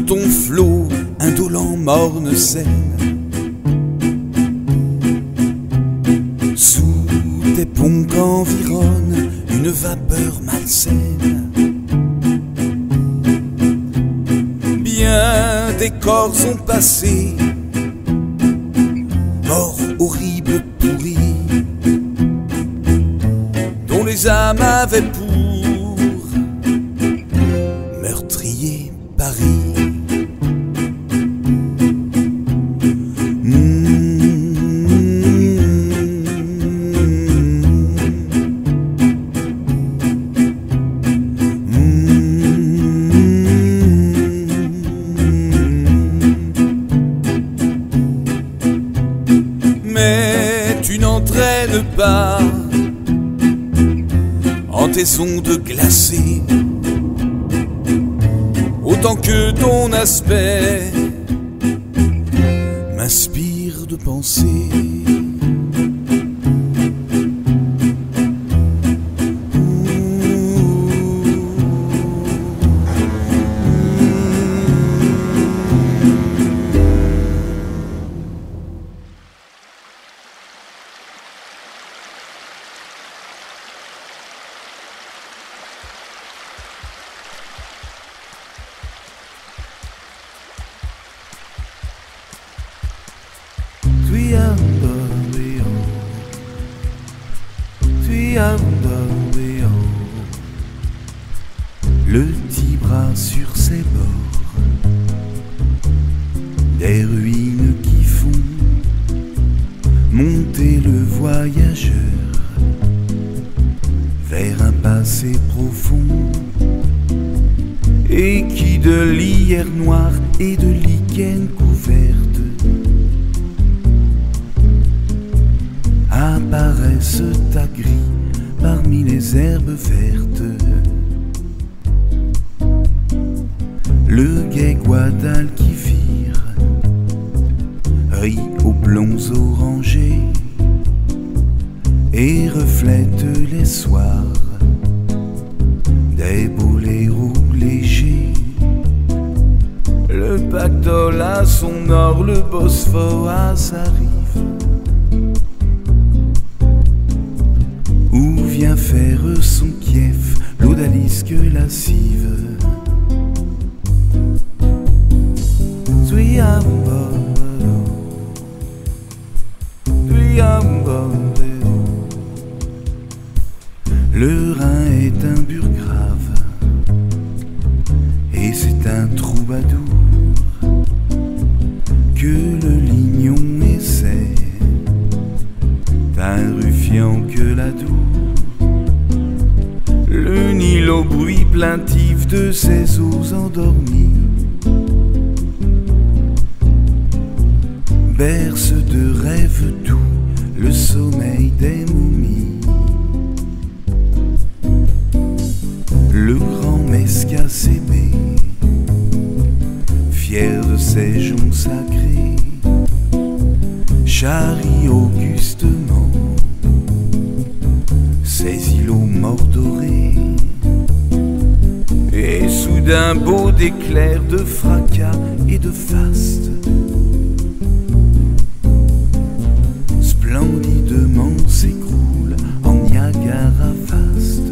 Ton flot indolent morne scène sous tes ponts qu'environne une vapeur malsaine. Bien des corps ont passé, morts horribles pourris, dont les âmes avaient pour meurtrier Paris. Mais tu n'entraînes pas en tes ondes glacées autant que ton aspect m'inspire de penser. Le Tibre sur ses bords, des ruines qui font monter le voyageur vers un passé profond, et qui de lierre noire et de lichen couverte apparaissent agris parmi les herbes vertes. Le gai Guadal qui vire rit aux blonds orangés et reflète les soirs des boléros légers. Le pactole à son nord, le Bosphore à sa rive, où vient faire son Kiev l'odalisque lascive. Le Rhin est un burgrave et c'est un troubadour que le Lignon essaie, un ruffian que l'Adour. Le Nil au bruit plaintif de ses eaux endormies berce de rêves doux le sommeil des momies. Le grand Mesca s'aimait, fier de ses joncs sacrés, charrie augustement ses îlots mordorés. Et soudain beau d'éclairs, de fracas et de faste, splendidement s'écroule en Niagara vaste.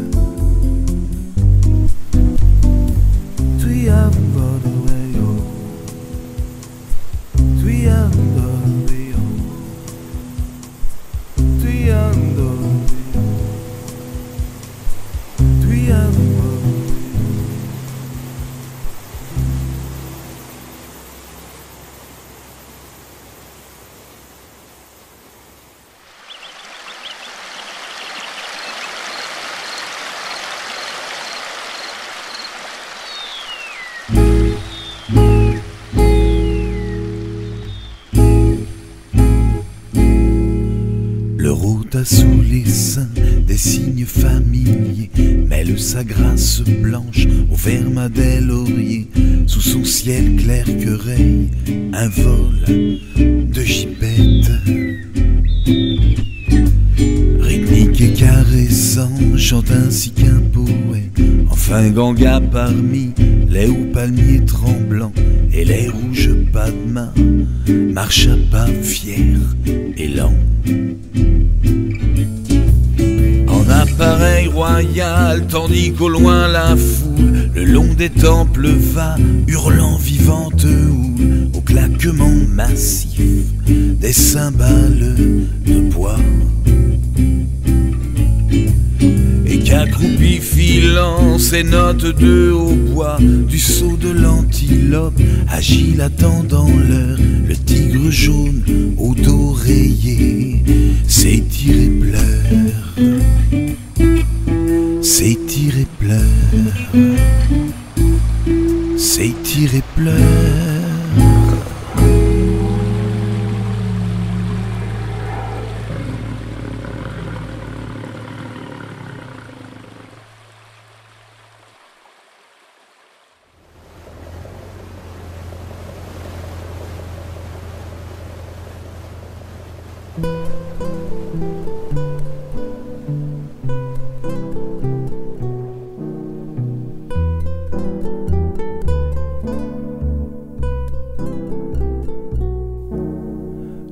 a sous les seins des signes familiers, mêle sa grâce blanche au verma des lauriers. Sous son ciel clair que raye un vol de gibette. Rythmique et caressant, chante ainsi qu'un poète. Enfin ganga parmi les hauts palmiers tremblants, et les rouges padmas marchent à pas fiers et lents. En appareil royal, tandis qu'au loin la foule, le long des temples va, hurlant vivante houle, au claquement massif des cymbales de bois. Et qu'accroupi filant ses notes de hautbois, du saut de l'antilope agile attendant l'heure, le tigre jaune au dos rayé s'étire et pleure, s'étire et pleure, s'étire et pleure.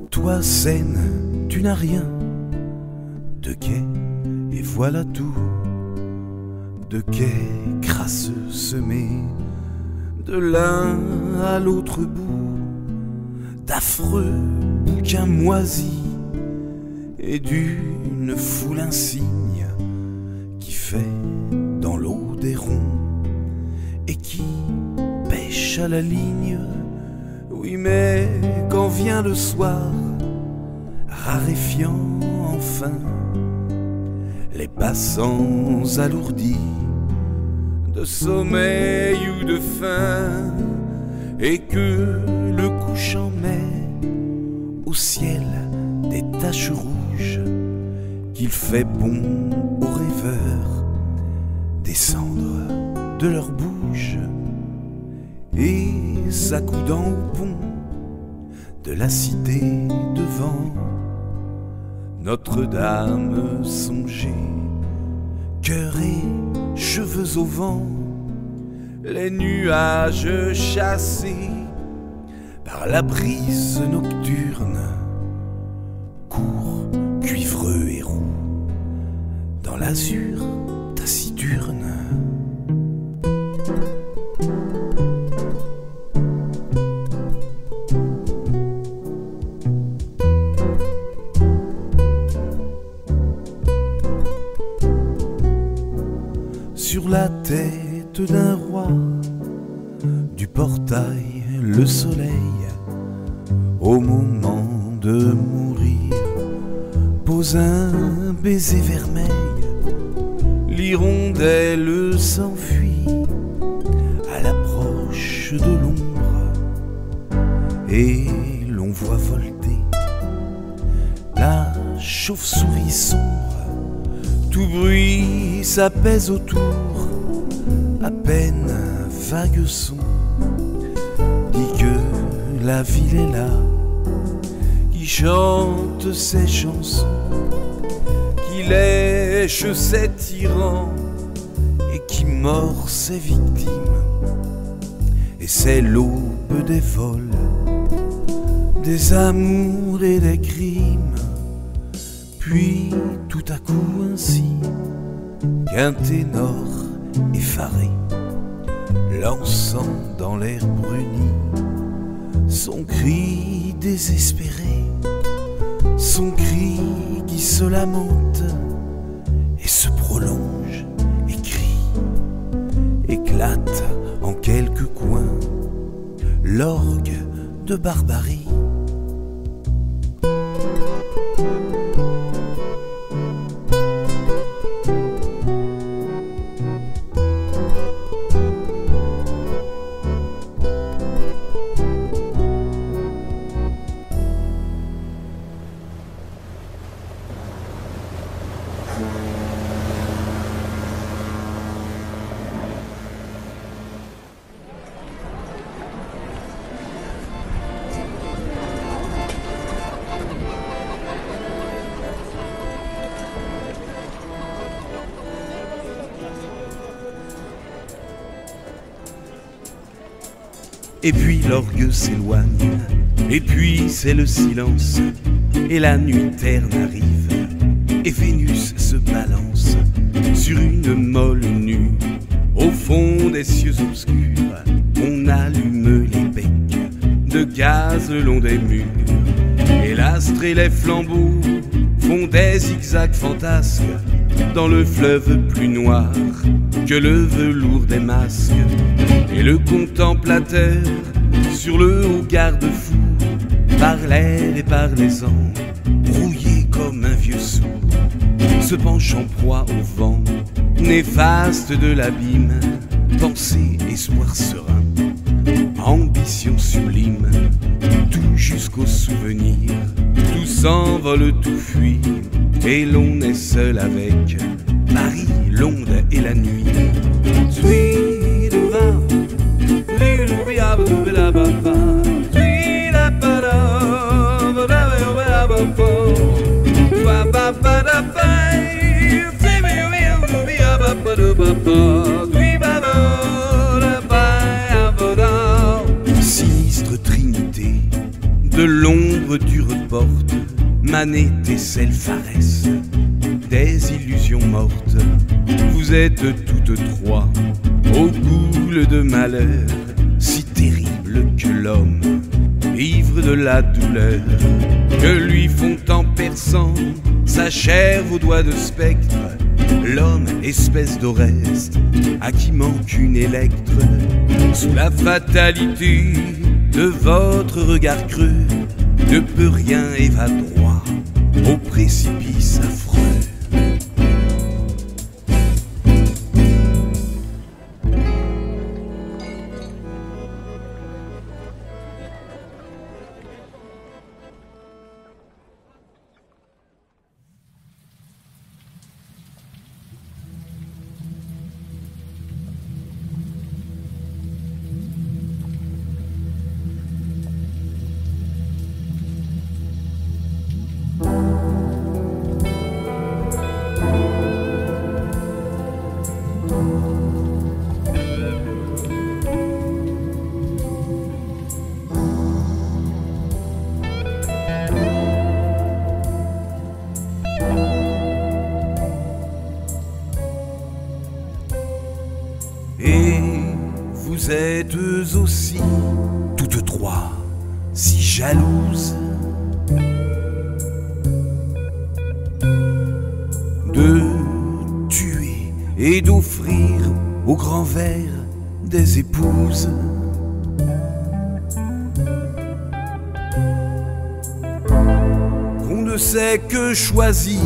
Toi, Seine, tu n'as rien de quai, et voilà tout, de quais crasseux semés, de l'un à l'autre bout, d'affreux bouquins moisis, et d'une foule insigne qui fait dans l'eau des ronds et qui pêche à la ligne. Oui, mais quand vient le soir, raréfiant enfin les passants alourdis de sommeil ou de faim, et que le couchant met au ciel des taches rouges, qu'il fait bon aux rêveurs descendre de leur bouge, et s'accoudant au pont de la cité devant Notre-Dame songer, cœur et cheveux au vent, les nuages chassés par la brise nocturne, courent cuivreux et roux dans l'azur taciturne. Sur la tête d'un roi, du portail le soleil, au moment de mourir, pose un baiser vermeil. L'hirondelle s'enfuit à l'approche de l'ombre, et l'on voit volter la chauve-souris sombre. Tout bruit s'apaise autour, à peine un vague son dit que la ville est là, qui chante ses chansons, qui lèche ses tyrans et qui mord ses victimes. Et c'est l'aube des vols, des amours et des crimes. Puis tout à coup ainsi qu'un ténor effaré, lançant dans l'air bruni son cri désespéré, son cri qui se lamente et se prolonge et crie, éclate en quelques coins l'orgue de barbarie. et puis l'orgue s'éloigne, et puis c'est le silence, et la nuit terne arrive, et Vénus se balance sur une molle nue. Au fond des cieux obscurs, on allume les becs de gaz le long des murs, et l'astre et les flambeaux font des zigzags fantasques dans le fleuve plus noir que le velours des masques. Et le contemplateur sur le haut garde-fou, par l'air et par les ans, brouillé comme un vieux sourd, se penche en proie au vent néfaste de l'abîme. Pensée, espoir serein, ambition sublime, tout jusqu'au souvenir, tout s'envole, tout fuit, et l'on est seul avec Paris, l'onde et la nuit. Sinistre trinité de l'ombre du reporte, Manette et Selfarès, des illusions mortes. Vous êtes toutes trois au goule de malheur, si terrible que l'homme, ivre de la douleur, que lui font en perçant sa chair aux doigts de spectre, l'homme espèce d'Oreste à qui manque une électre. Sous la fatalité de votre regard creux, ne peut rien et va droit au précipice affreux. Et vous êtes aussi, toutes trois, si jalouses de tuer et d'offrir au grand verre des épouses. Qu'on ne sait que choisir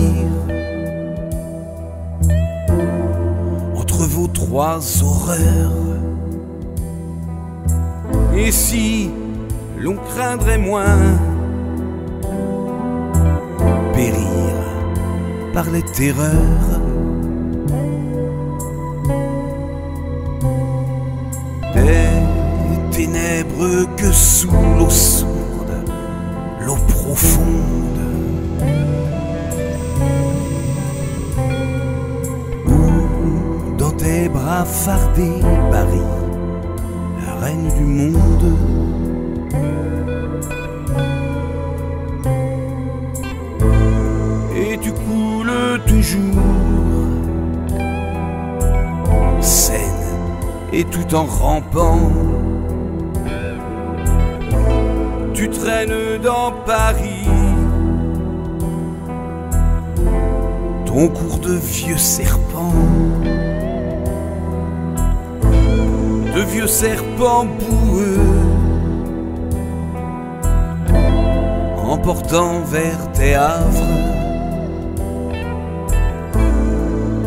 entre vos trois horreurs. Et si l'on craindrait moins périr par les terreurs des ténèbres que sous l'eau sourde, l'eau profonde, ou dans tes bras fardés, Paris, la reine du monde. Et tu coules toujours, saine et tout en rampant, tu traînes dans Paris ton cours de vieux serpents, de vieux serpents boueux, emportant vers tes havres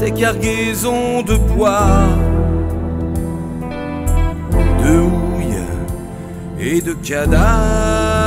tes cargaisons de bois, de houille et de cadavres.